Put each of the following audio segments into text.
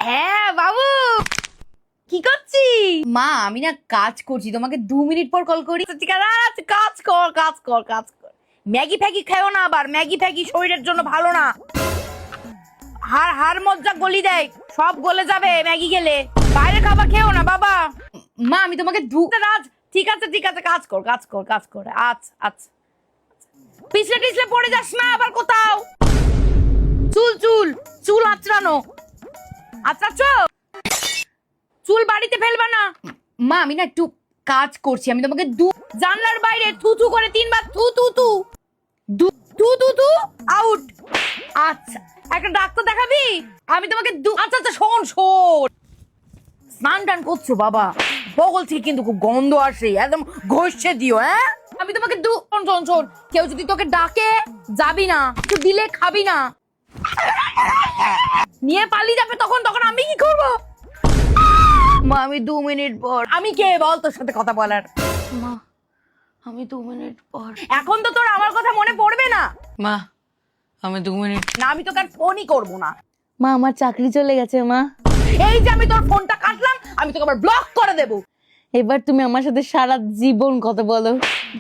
হ্যাঁ বাবু, কি করছি? মা আমি না কাজ করছি, তোমাকে 2 মিনিট পর কল করি। ঠিক আছে, কাজ কর কাজ কর কাজ কর। ম্যাগি ফ্যাগি খেও না, আবার ম্যাগি ফ্যাগি শরীরের জন্য ভালো না। হাড় মজ্জা গলি দেয়, সব গলে যাবে ম্যাগি খেলে। বাইরে খাবার খেও না বাবা। মা আমি তোমাকে রাজ, ঠিক আছে কাজ কর কাজ কর কাজ কর। আচ্ছা আচ্ছা, পিছলে টিছলে পড়ে যাস না আবার কোথাও। চুল চুল চুল আঁচড়ানো, আচ্ছা চুল বাড়িতে ফেলবা না। মা আমি না একটু কাজ করছি, আমি তোমাকে জানলার বাইরে থু থু করে 3 বার থু থু থু থু থু থু আউট। আচ্ছা একটা ডাক্তার দেখাবি? আমি তোমাকে আচ্ছা আচ্ছা শোন শোন, স্নান টান করছো বাবা, বগল থেকে কিন্তু খুব গন্ধ আসে, একদম ঘষে দিও। হ্যাঁ আমি তোমাকে শোন শোন শোন, কেউ যদি তোকে ডাকে যাবি না, একটু দিলে খাবি না, নিয়ে পালিয়ে যাবে, তখন তখন আমি কি করবো? মা আমি 2 মিনিট পর। আমি কে বল তোর সাথে কথা বলার? মা আমি 2 মিনিট পর। এখন তো তোর আমার কথা মনে পড়বে না। মা আমি 2 মিনিট। না আমি তোকে আর ফোনই করবো না। মা আমার চাকরি চলে গেছে মা। এই যে আমি তোর ফোনটা কাটলাম, আমি তোকে আবার ব্লক করে দেবো। এবার তুমি আমার সাথে সারা জীবন কথা বলো।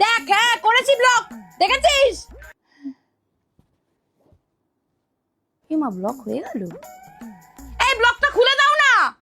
দেখ, হ্যাঁ করেছি ব্লক, দেখেছিস? মা ব্লক হয়ে গেল। এই ব্লকটা খুলে দাও না।